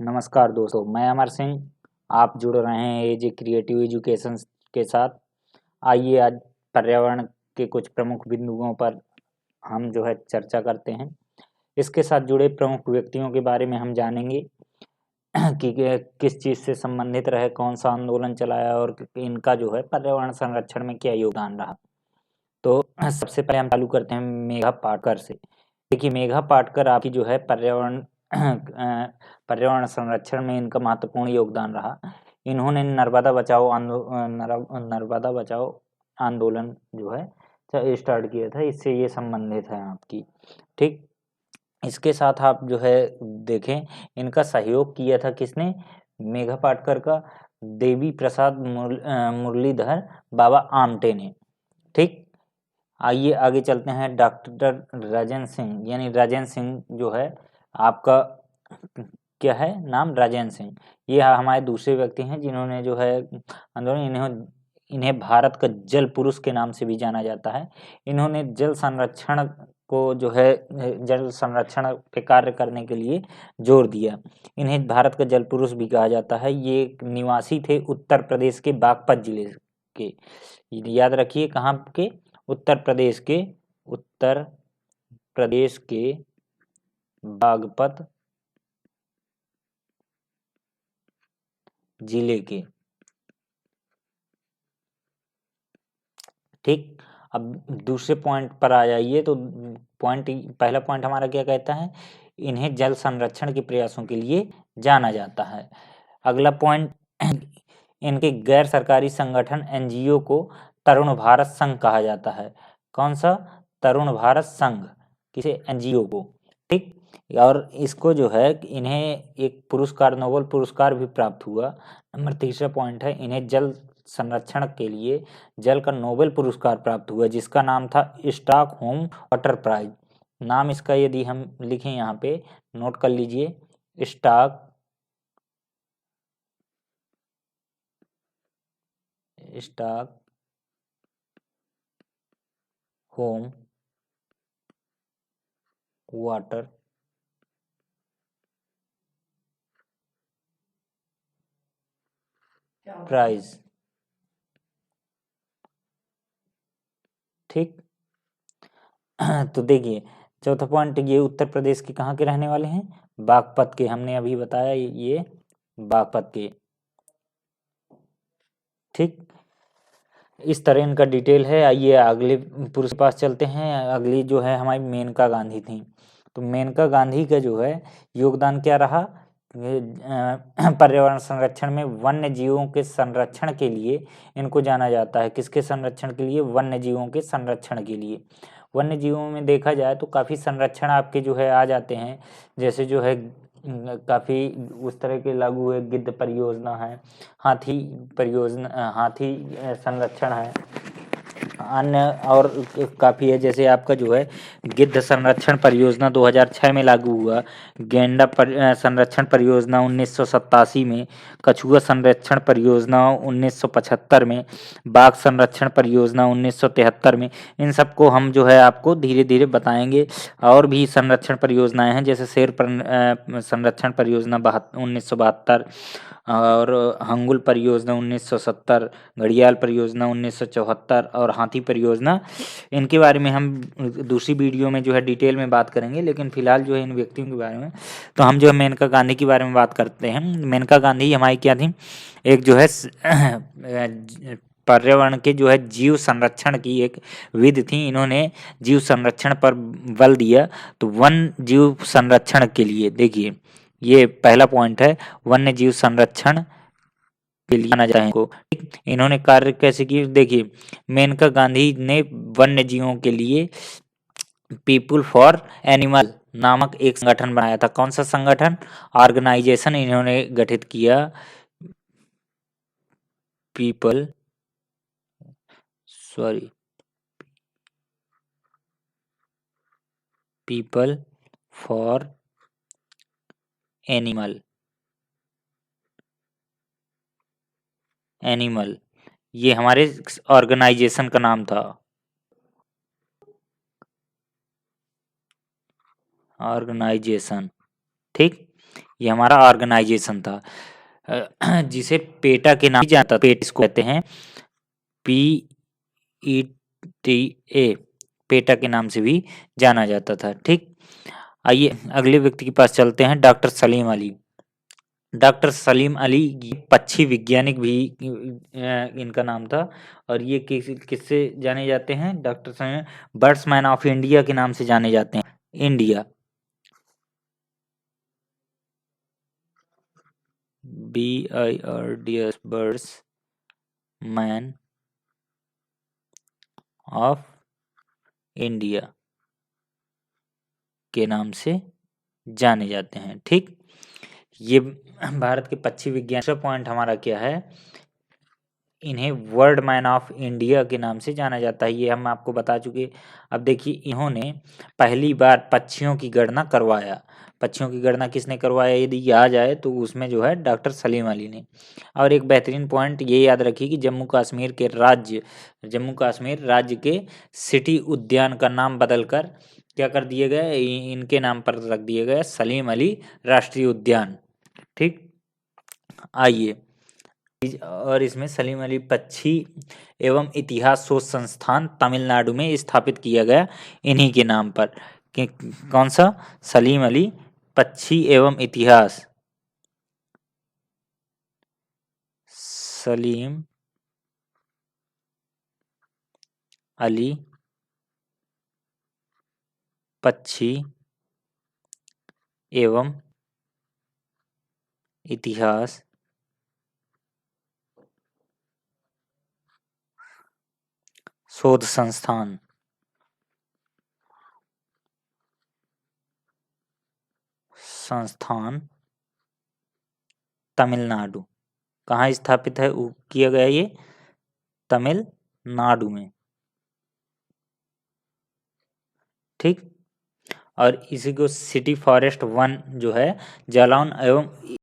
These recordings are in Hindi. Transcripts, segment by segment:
नमस्कार दोस्तों, मैं अमर सिंह। आप जुड़ रहे हैं एजे क्रिएटिव एजुकेशन के साथ। आइए आज पर्यावरण के कुछ प्रमुख बिंदुओं पर हम चर्चा करते हैं। इसके साथ जुड़े प्रमुख व्यक्तियों के बारे में हम जानेंगे कि किस चीज़ से संबंधित रहे, कौन सा आंदोलन चलाया और इनका पर्यावरण संरक्षण में क्या योगदान रहा। तो सबसे पहले हम चालू करते हैं मेघा पाटकर से। देखिए, मेघा पाटकर आपकी पर्यावरण संरक्षण में इनका महत्वपूर्ण योगदान रहा। इन्होंने नर्मदा बचाओ आंदोलन स्टार्ट किया था। इससे ये संबंधित है आपकी। ठीक, इसके साथ आप देखें, इनका सहयोग किया था किसने? मेघा पाटकर का देवी प्रसाद मुरलीधर बाबा आमटे ने। ठीक, आइए आगे चलते हैं। डॉक्टर राजेंद्र सिंह, यानी राजेंद्र सिंह आपका क्या है नाम? राजेंद्र सिंह। ये हमारे दूसरे व्यक्ति हैं जिन्होंने आंदोलन, इन्हें भारत का जल पुरुष के नाम से भी जाना जाता है। इन्होंने जल संरक्षण को जल संरक्षण पे कार्य करने के लिए जोर दिया। इन्हें भारत का जल पुरुष भी कहा जाता है। ये एक निवासी थे उत्तर प्रदेश के बागपत जिले के। याद रखिए, कहाँ के? उत्तर प्रदेश के बागपत जिले के। ठीक, अब दूसरे पॉइंट पर आ जाइए। तो पहला पॉइंट हमारा क्या कहता है? इन्हें जल संरक्षण के प्रयासों के लिए जाना जाता है। अगला पॉइंट, इनके गैर सरकारी संगठन एनजीओ को तरुण भारत संघ कहा जाता है। कौन सा? तरुण भारत संघ। किसे? एनजीओ को। ठीक, और इसको इन्हें एक पुरस्कार, नोबेल पुरस्कार भी प्राप्त हुआ। नंबर तीसरा पॉइंट है, इन्हें जल संरक्षण के लिए जल का नोबेल पुरस्कार प्राप्त हुआ, जिसका नाम था स्टॉकहोम वाटर प्राइज। नाम इसका यदि हम लिखें यहाँ पे, नोट कर लीजिए, स्टॉक होम वाटर प्राइज। ठीक, तो देखिए, चौथा पॉइंट, ये उत्तर प्रदेश के कहाँ के रहने वाले हैं? बागपत के। हमने अभी बताया ये बागपत के। ठीक, इस तरह इनका डिटेल है। आइए अगले पुरुष के पास चलते हैं। अगली हमारी मेनका गांधी थी। तो मेनका गांधी का योगदान क्या रहा? पर्यावरण संरक्षण में वन्य जीवों के संरक्षण के लिए इनको जाना जाता है। किसके संरक्षण के लिए? वन्य जीवों के संरक्षण के लिए। वन्य जीवों में देखा जाए तो काफ़ी संरक्षण आपके आ जाते हैं। जैसे काफ़ी उस तरह के लागू हुए, गिद्ध परियोजना है, हाथी संरक्षण है, अन्य और काफ़ी है। जैसे आपका गिद्ध संरक्षण परियोजना 2006 में लागू हुआ, गेंडा संरक्षण परियोजना 1987 में, कछुआ संरक्षण परियोजना 1975 में, बाघ संरक्षण परियोजना 1973 में। इन सबको हम आपको धीरे धीरे बताएंगे। और भी संरक्षण परियोजनाएं हैं, जैसे शेर संरक्षण परियोजना 1972, और हंगुल परियोजना 1970, घड़ियाल परियोजना 1974 और हाथी परियोजना। इनके बारे में हम दूसरी वीडियो में डिटेल में बात करेंगे। लेकिन फिलहाल इन व्यक्तियों के बारे में तो हम मेनका गांधी के बारे में बात करते हैं। मेनका गांधी हमारी क्या थी? एक पर्यावरण के जीव संरक्षण की एक विधि थी। इन्होंने जीव संरक्षण पर बल दिया। तो वन जीव संरक्षण के लिए देखिए, ये पहला पॉइंट है, वन्य जीव संरक्षण के लिए जाना जाए को। इन्होंने कार्य कैसे किए? देखिए, मेनका गांधी ने वन्य जीवों के लिए पीपुल फॉर एनिमल नामक एक संगठन बनाया था। कौन सा संगठन? ऑर्गेनाइजेशन इन्होंने गठित किया, पीपल फॉर एनिमल। ये हमारे ऑर्गेनाइजेशन का नाम था, ऑर्गेनाइजेशन। ठीक, ये हमारा ऑर्गेनाइजेशन था, जिसे पेटा के नाम जाता, पेट इसको कहते हैं, PETA, पेटा के नाम से भी जाना जाता था। ठीक, आइए अगले व्यक्ति के पास चलते हैं, डॉक्टर सलीम अली। डॉक्टर सलीम अली पक्षी वैज्ञानिक भी इनका नाम था, और ये किससे जाने जाते हैं? डॉक्टर सलीम बर्ड्समैन ऑफ इंडिया के नाम से जाने जाते हैं। India, BIRDS, birds man of India के नाम से जाने जाते हैं। ठीक, ये भारत के पक्षी विज्ञान। दूसरा पॉइंट हमारा क्या है? इन्हें वर्ल्ड मैन ऑफ इंडिया के नाम से जाना जाता है, ये हम आपको बता चुके। अब देखिए, इन्होंने पहली बार पक्षियों की गणना करवाया। पक्षियों की गणना किसने करवाया यदि याद आए तो उसमें जो है डॉक्टर सलीम अली ने। और एक बेहतरीन पॉइंट ये याद रखिए कि जम्मू कश्मीर राज्य के सिटी उद्यान का नाम बदलकर क्या कर दिए गए? इनके नाम पर रख दिए गए, सलीम अली राष्ट्रीय उद्यान। ठीक, आइए, और इसमें सलीम अली पक्षी एवं इतिहास शोध संस्थान तमिलनाडु में स्थापित किया गया इन्हीं के नाम पर। कि कौन सा? सलीम अली पक्षी एवं इतिहास, सलीम अली पक्षी एवं इतिहास शोध संस्थान तमिलनाडु। कहाँ स्थापित है किया गया? ये तमिलनाडु में। ठीक, और इसी को सिटी फॉरेस्ट वन जो है जालौन एवं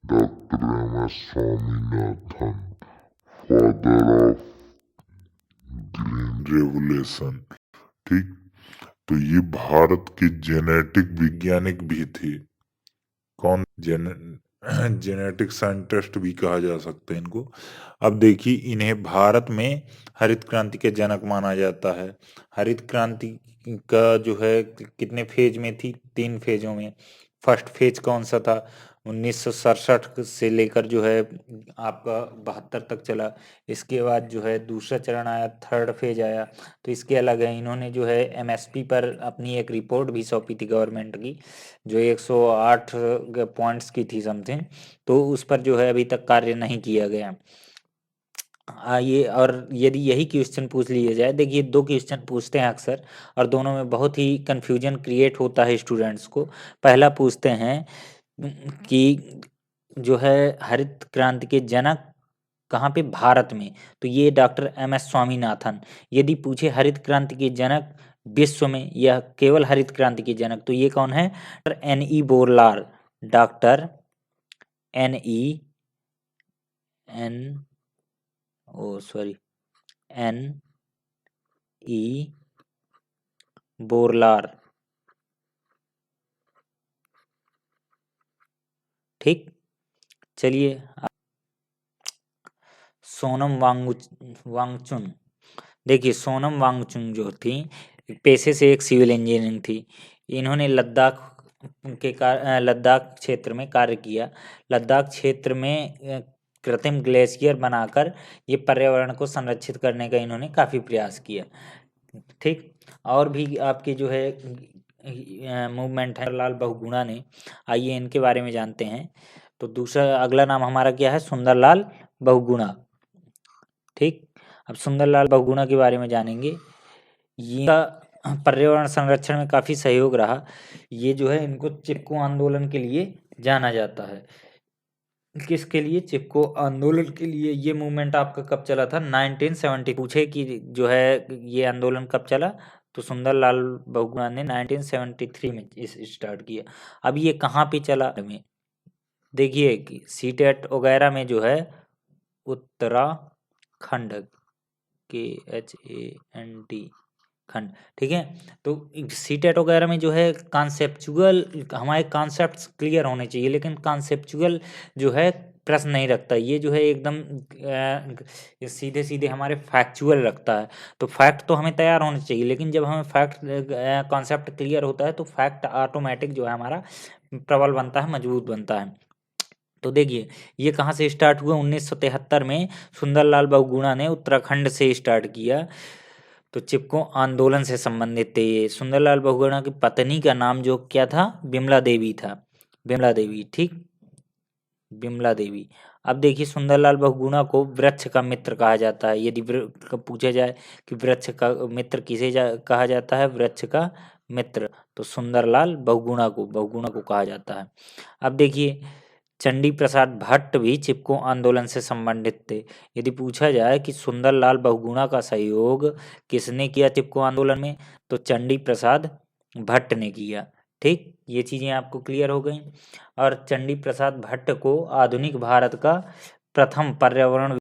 doctor MS Swaminathan, father of green revolution. ठीक, तो ये भारत के जेनेटिक वैज्ञानिक भी थे। कौन? जेनेटिक साइंटिस्ट भी कहा जा सकता है इनको। अब देखिए, इन्हें भारत में हरित क्रांति के जनक माना जाता है। हरित क्रांति का जो है कितने फेज में थी? 3 फेजों में। फर्स्ट फेज कौन सा था? 1967 से लेकर जो है आपका 72 तक चला। इसके बाद जो है दूसरा चरण आया, थर्ड फेज आया। तो इसके अलग है, इन्होंने जो है MSP पर अपनी एक रिपोर्ट भी सौंपी थी गवर्नमेंट की, जो 108 पॉइंट्स की थी समथिंग। तो उस पर जो है अभी तक कार्य नहीं किया गया। आइए, और यदि यही क्वेश्चन पूछ लिया जाए, देखिए 2 क्वेश्चन पूछते हैं अक्सर, और दोनों में बहुत ही कन्फ्यूजन क्रिएट होता है स्टूडेंट्स को। पहला पूछते हैं कि जो है हरित क्रांति के जनक कहाँ पे? भारत में। तो ये डॉक्टर MS स्वामीनाथन। यदि पूछे हरित क्रांति के जनक विश्व में या केवल हरित क्रांति के जनक, तो ये कौन है? Doctor NE Borlaug. Doctor NE N O sorry NE Borlaug. ठीक, चलिए, सोनम वांगचुन। देखिए, सोनम वांगचुन जो थी पेशे से एक सिविल इंजीनियरिंग थी। इन्होंने लद्दाख लद्दाख क्षेत्र में कार्य किया। लद्दाख क्षेत्र में कृत्रिम ग्लेशियर बनाकर ये पर्यावरण को संरक्षित करने का इन्होंने काफ़ी प्रयास किया। ठीक, और भी आपके जो है मूवमेंट है लाल बहुगुणा ने, आइए इनके बारे में जानते हैं। तो दूसरा अगला नाम हमारा क्या है, सुंदरलाल बहुगुणा। ठीक, अब सुंदरलाल बहुगुणा के बारे में जानेंगे। ये पर्यावरण संरक्षण में काफ़ी सहयोग रहा। ये जो है इनको चिपको आंदोलन के लिए जाना जाता है। किसके लिए, चिपको आंदोलन के लिए। ये मूवमेंट आपका कब चला था, 1970। पूछे कि जो है ये आंदोलन कब चला, तो सुंदरलाल बहुगुणा ने 1973 में इस स्टार्ट किया। अब ये कहाँ पे चला, में देखिए कि सीटेट वगैरह में जो है उत्तराखंड, KHAND खंड, ठीक है। तो सीटेट वगैरह में जो है कॉन्सेप्चुअल, हमारे कॉन्सेप्ट्स क्लियर होने चाहिए, लेकिन कॉन्सेप्चुअल जो है प्रश्न नहीं रखता। ये जो है एकदम सीधे सीधे हमारे फैक्चुअल रखता है। तो फैक्ट तो हमें तैयार होने चाहिए, लेकिन जब हमें फैक्ट कॉन्सेप्ट क्लियर होता है तो फैक्ट ऑटोमेटिक जो है हमारा प्रबल बनता है, मजबूत बनता है। तो देखिए ये कहाँ से स्टार्ट हुआ, 1973 में सुंदरलाल बहुगुणा ने उत्तराखंड से स्टार्ट किया। तो चिपको आंदोलन से संबंधित थे ये। सुंदरलाल बहुगुणा की पत्नी का नाम जो क्या था, बिमला देवी था, बिमला देवी। ठीक, बिमला देवी। अब देखिए सुंदरलाल बहुगुणा को वृक्ष का मित्र कहा जाता है। यदि पूछा जाए कि वृक्ष का मित्र किसे कहा जाता है, वृक्ष का मित्र, तो सुंदरलाल बहुगुणा को कहा जाता है। अब देखिए चंडी प्रसाद भट्ट भी चिपको आंदोलन से संबंधित थे। यदि पूछा जाए कि सुंदरलाल बहुगुणा का सहयोग किसने किया चिपको आंदोलन में, तो चंडी प्रसाद भट्ट ने किया। ठीक, ये चीज़ें आपको क्लियर हो गई। और चंडी प्रसाद भट्ट को आधुनिक भारत का प्रथम पर्यावरण